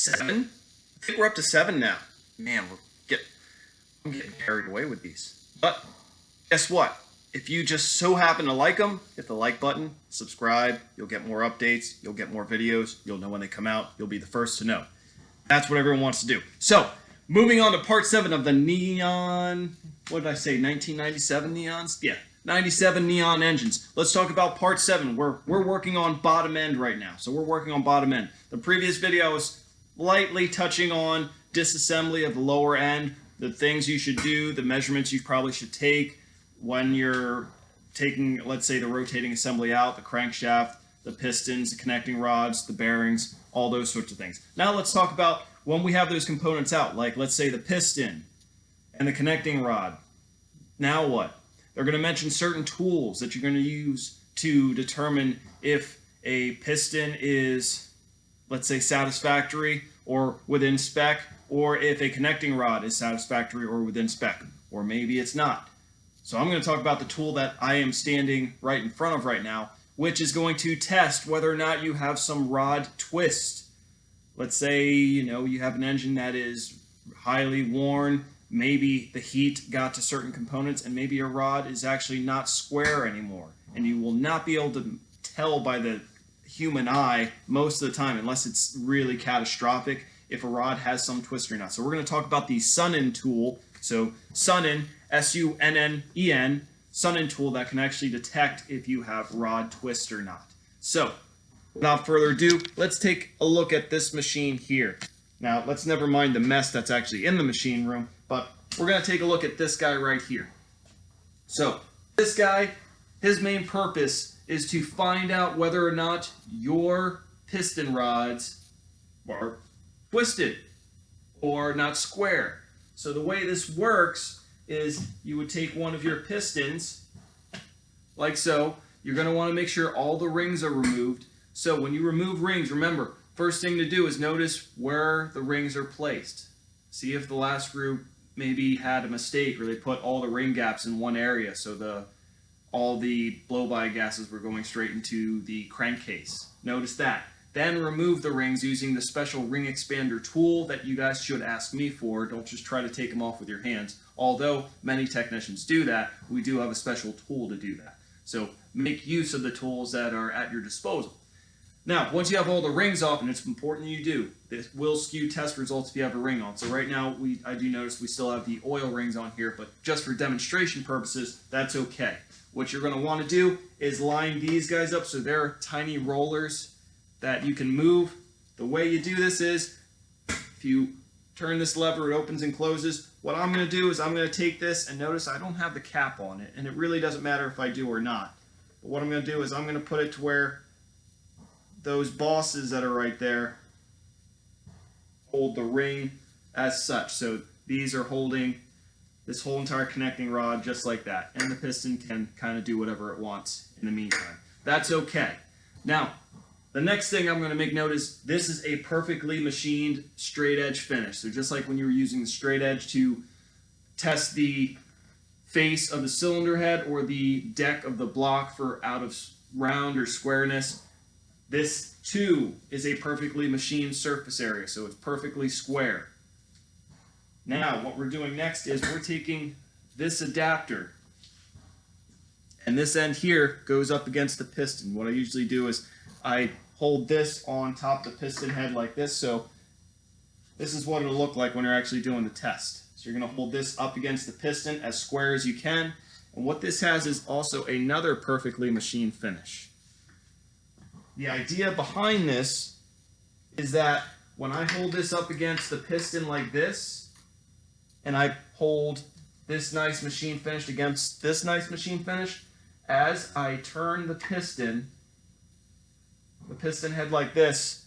7? I think we're up to 7 now. Man, I'm getting carried away with these. But guess what? If you just so happen to like them, hit the like button, subscribe, you'll get more updates, you'll get more videos, you'll know when they come out, you'll be the first to know. That's what everyone wants to do. So, moving on to part 7 of the neon, what did I say, 1997 neons? Yeah, 97 neon engines. Let's talk about part 7. We're working on bottom end right now. So we're working on bottom end. The previous video was lightly touching on disassembly of the lower end, the things you should do, the measurements you probably should take when you're taking, let's say, the rotating assembly out, the crankshaft, the pistons, the connecting rods, the bearings, all those sorts of things. Now let's talk about when we have those components out, like let's say the piston and the connecting rod. Now what? They're going to mention certain tools that you're going to use to determine if a piston is, let's say, satisfactory or within spec, or if a connecting rod is satisfactory or within spec, or maybe it's not. So I'm going to talk about the tool that I am standing right in front of right now, which is going to test whether or not you have some rod twist. Let's say, you have an engine that is highly worn, maybe the heat got to certain components, and maybe a rod is actually not square anymore. And you will not be able to tell by the human eye most of the time, unless it's really catastrophic, if a rod has some twist or not. So we're going to talk about the Sunnin tool. So Sunnin, S-U-N-N-E-N, Sunnin tool that can actually detect if you have rod twist or not. So, without further ado, let's take a look at this machine here. Now, let's never mind the mess that's actually in the machine room, but we're going to take a look at this guy right here. So, this guy, his main purpose is to find out whether or not your piston rods are twisted or not square. So the way this works is you would take one of your pistons, like so. You're going to want to make sure all the rings are removed. So when you remove rings, remember, first thing to do is notice where the rings are placed. See if the last screw maybe had a mistake, or they put all the ring gaps in one area, so all the blow-by gases were going straight into the crankcase. Notice that. Then remove the rings using the special ring expander tool that you guys should ask me for. Don't just try to take them off with your hands. Although many technicians do that, we do have a special tool to do that. So make use of the tools that are at your disposal. Now, once you have all the rings off, and it's important you do, this will skew test results if you have a ring on. So right now, I do notice we still have the oil rings on here, but just for demonstration purposes, that's okay. What you're going to want to do is line these guys up so they're tiny rollers that you can move. The way you do this is, if you turn this lever, it opens and closes. What I'm going to do is I'm going to take this, and notice I don't have the cap on it, and it really doesn't matter if I do or not. But what I'm going to do is I'm going to put it to where those bosses that are right there hold the ring as such. So these are holding this whole entire connecting rod just like that, and the piston can kind of do whatever it wants in the meantime. That's okay. Now, the next thing I'm going to make note is this is a perfectly machined straight edge finish. So just like when you were using the straight edge to test the face of the cylinder head or the deck of the block for out of round or squareness, this too is a perfectly machined surface area. So it's perfectly square. Now what we're doing next is we're taking this adapter, and this end here goes up against the piston. What I usually do is I hold this on top of the piston head like this, so this is what it'll look like when you're actually doing the test. So you're going to hold this up against the piston as square as you can, and what this has is also another perfectly machined finish. The idea behind this is that when I hold this up against the piston like this, and I hold this nice machine finish against this nice machine finish, as I turn the piston head like this,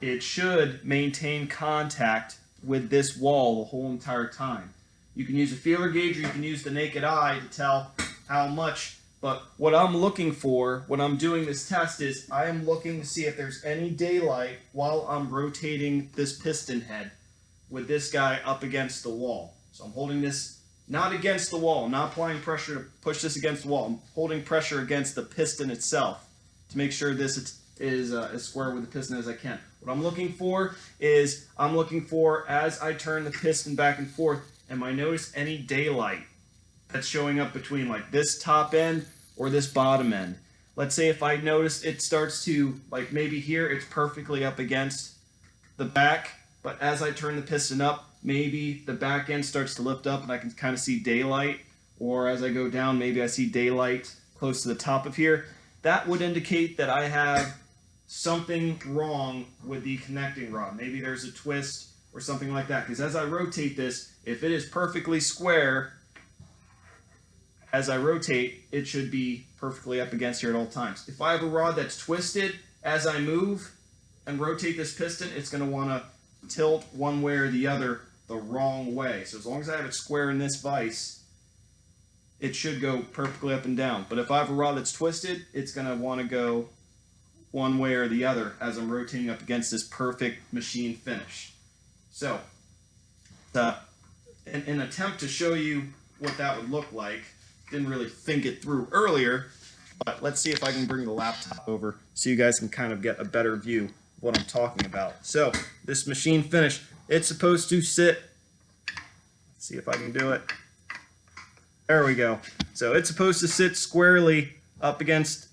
it should maintain contact with this wall the whole entire time. You can use a feeler gauge or you can use the naked eye to tell how much, but what I'm looking for when I'm doing this test is I am looking to see if there's any daylight while I'm rotating this piston head with this guy up against the wall. So I'm holding this not against the wall, I'm not applying pressure to push this against the wall, I'm holding pressure against the piston itself to make sure this is as square with the piston as I can. What I'm looking for is, as I turn the piston back and forth, am I notice any daylight that's showing up between like this top end or this bottom end? Let's say if I notice it starts to, like maybe here it's perfectly up against the back, but as I turn the piston up, maybe the back end starts to lift up and I can kind of see daylight, or as I go down, maybe I see daylight close to the top of here. That would indicate that I have something wrong with the connecting rod. Maybe there's a twist or something like that, because as I rotate this, if it is perfectly square, as I rotate, it should be perfectly up against here at all times. If I have a rod that's twisted, as I move and rotate this piston, it's going to want to tilt one way or the other the wrong way. So as long as I have it square in this vise, it should go perfectly up and down. But if I have a rod that's twisted, it's going to want to go one way or the other as I'm rotating up against this perfect machine finish. So, in an attempt to show you what that would look like, didn't really think it through earlier, but let's see if I can bring the laptop over so you guys can kind of get a better view of what I'm talking about. So, this machine finish, it's supposed to sit, let's see if I can do it. There we go. So it's supposed to sit squarely up against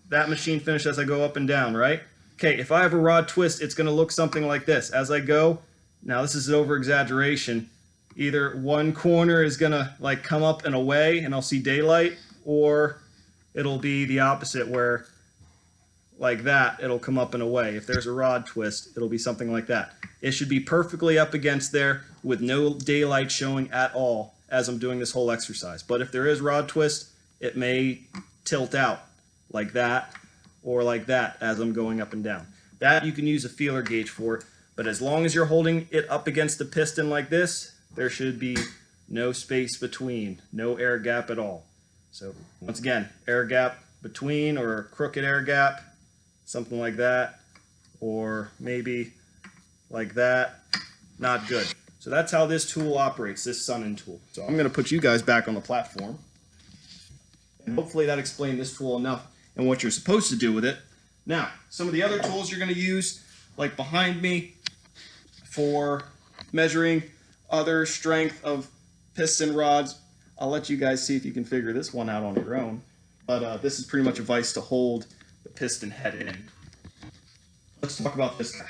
that machine finish as I go up and down, right? Okay, if I have a rod twist, it's going to look something like this. As I go, now this is an over-exaggeration, either one corner is going to like come up and away and I'll see daylight, or it'll be the opposite where like that, it'll come up and away. If there's a rod twist, it'll be something like that. It should be perfectly up against there with no daylight showing at all as I'm doing this whole exercise. But if there is rod twist, it may tilt out like that or like that as I'm going up and down. That you can use a feeler gauge for, but as long as you're holding it up against the piston like this, there should be no space between, no air gap at all. So once again, air gap between or a crooked air gap, something like that, or maybe like that, not good. So that's how this tool operates, this Sun-In tool. So I'm going to put you guys back on the platform. And hopefully that explained this tool enough and what you're supposed to do with it. Now, some of the other tools you're going to use, like behind me, for measuring other strength of piston rods. I'll let you guys see if you can figure this one out on your own. But this is pretty much a vise to hold the piston head in. Let's talk about this guy.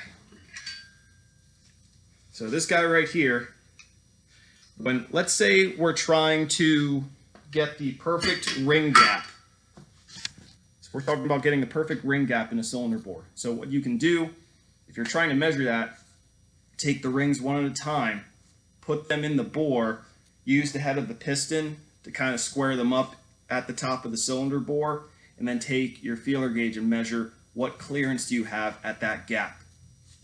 So this guy right here, let's say we're trying to get the perfect ring gap. So we're talking about getting the perfect ring gap in a cylinder bore. So what you can do, if you're trying to measure that, take the rings one at a time, put them in the bore, use the head of the piston to kind of square them up at the top of the cylinder bore, and then take your feeler gauge and measure what clearance do you have at that gap.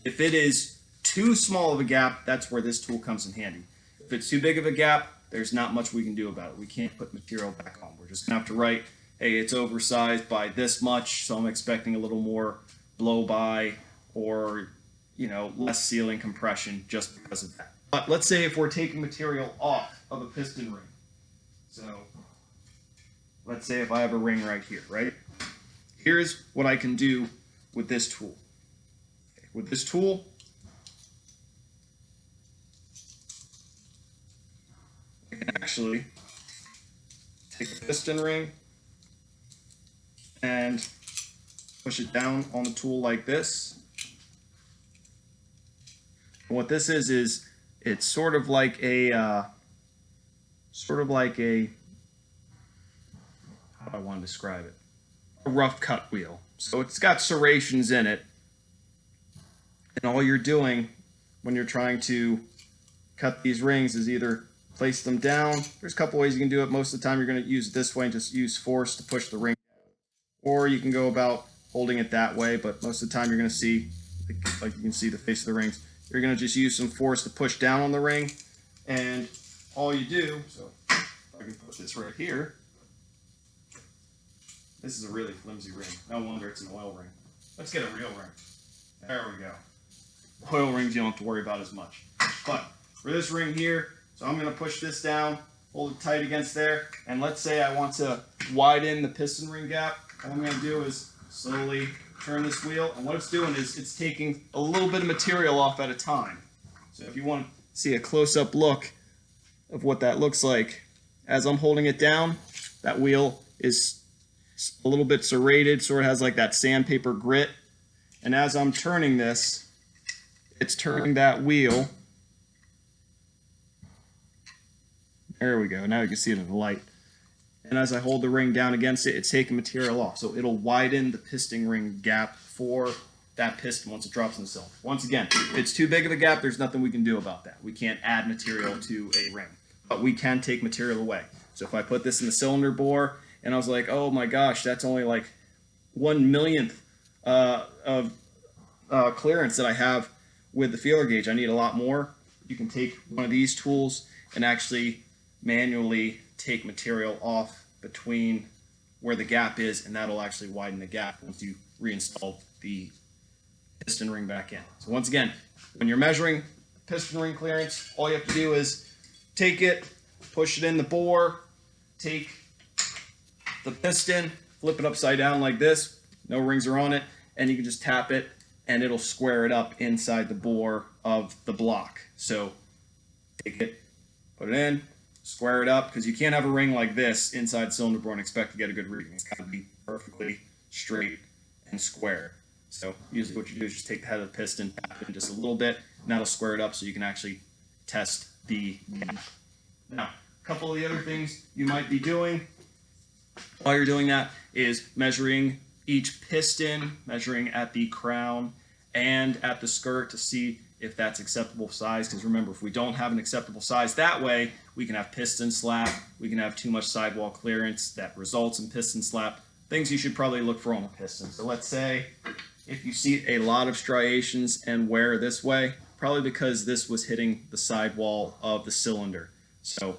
If it is too small of a gap, that's where this tool comes in handy. If it's too big of a gap, there's not much we can do about it. We can't put material back on. We're just going to have to write, hey, it's oversized by this much, so I'm expecting a little more blow-by or, you know, less sealing compression just because of that. But let's say if we're taking material off of a piston ring. So let's say if I have a ring right here, right? Here's what I can do with this tool. Okay, with this tool, I can actually take the piston ring and push it down on the tool like this. And what this is it's sort of like a how do I want to describe it? A rough cut wheel. So it's got serrations in it, and all you're doing when you're trying to cut these rings is either place them down. There's a couple ways you can do it. Most of the time you're going to use it this way and just use force to push the ring down. Or you can go about holding it that way, but most of the time you're going to see, like you can see the face of the rings, you're going to just use some force to push down on the ring, and all you do, so if I can put this right here, this is a really flimsy ring. No wonder it's an oil ring. Let's get a real ring. There we go. Oil rings you don't have to worry about as much. But for this ring here, so I'm going to push this down, hold it tight against there, and let's say I want to widen the piston ring gap. All I'm going to do is slowly turn this wheel, and what it's doing is it's taking a little bit of material off at a time. So if you want to see a close-up look of what that looks like, as I'm holding it down, that wheel is a little bit serrated, sort of has like that sandpaper grit. And as I'm turning this, it's turning that wheel. There we go. Now you can see it in the light. And as I hold the ring down against it, it's taking material off. So it'll widen the piston ring gap for that piston once it drops in the cylinder. Once again, if it's too big of a gap, there's nothing we can do about that. We can't add material to a ring, but we can take material away. So if I put this in the cylinder bore and I was like, oh my gosh, that's only like 1/1,000,000th of clearance that I have with the feeler gauge, I need a lot more. You can take one of these tools and actually manually take material off between where the gap is, and that'll actually widen the gap once you reinstall the piston ring back in. So once again, when you're measuring piston ring clearance, all you have to do is take it, push it in the bore, take the piston, flip it upside down like this, no rings are on it, and you can just tap it and it'll square it up inside the bore of the block. So take it, put it in, square it up, because you can't have a ring like this inside the cylinder bore and expect to get a good reading. It's got to be perfectly straight and square. So usually what you do is just take the head of the piston, tap it in just a little bit, and that'll square it up so you can actually test the gap. Now, a couple of the other things you might be doing while you're doing that is measuring each piston, measuring at the crown and at the skirt to see if that's acceptable size. Because remember, if we don't have an acceptable size that way, we can have piston slap, we can have too much sidewall clearance that results in piston slap. Things you should probably look for on a piston. So let's say if you see a lot of striations and wear this way, probably because this was hitting the sidewall of the cylinder. So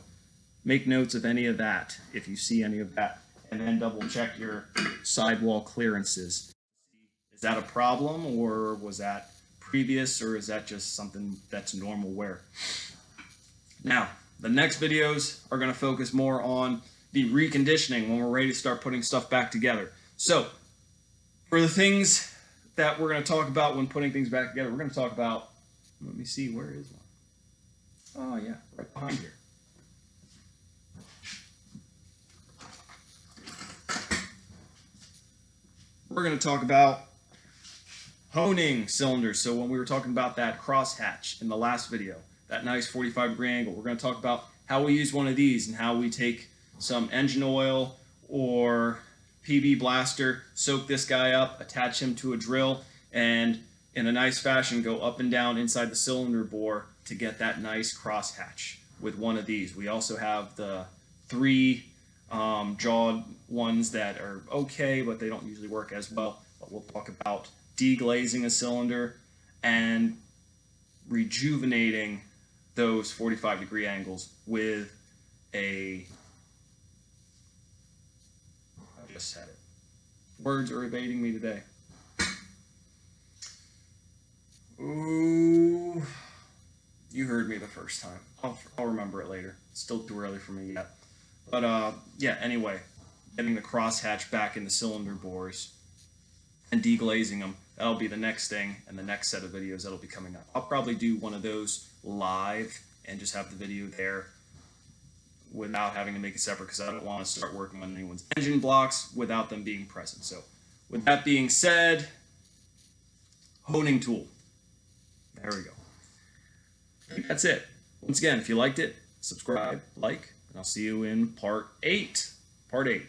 make notes of any of that if you see any of that, and then double check your sidewall clearances. Is that a problem, or was that previous, or is that just something that's normal wear? Now, the next videos are going to focus more on the reconditioning when we're ready to start putting stuff back together. So, for the things that we're going to talk about when putting things back together, we're going to talk about, let me see, where is one? Oh yeah, right behind here. We're going to talk about honing cylinders. So when we were talking about that crosshatch in the last video, that nice 45-degree angle, we're going to talk about how we use one of these and how we take some engine oil or PB blaster, soak this guy up, attach him to a drill, and in a nice fashion go up and down inside the cylinder bore to get that nice crosshatch with one of these. We also have the 3 jawed ones that are okay, but they don't usually work as well. But we'll talk about deglazing a cylinder and rejuvenating those 45-degree angles with a, I just said it. Words are evading me today. Ooh, you heard me the first time. I'll remember it later. It's still too early for me yet. But yeah, anyway, getting the crosshatch back in the cylinder bores and deglazing them, that'll be the next thing, and the next set of videos that'll be coming up. I'll probably do one of those live and just have the video there without having to make it separate, because I don't want to start working on anyone's engine blocks without them being present. So with that being said, honing tool. There we go. I think that's it. Once again, if you liked it, subscribe, like, and I'll see you in part 8. Part 8.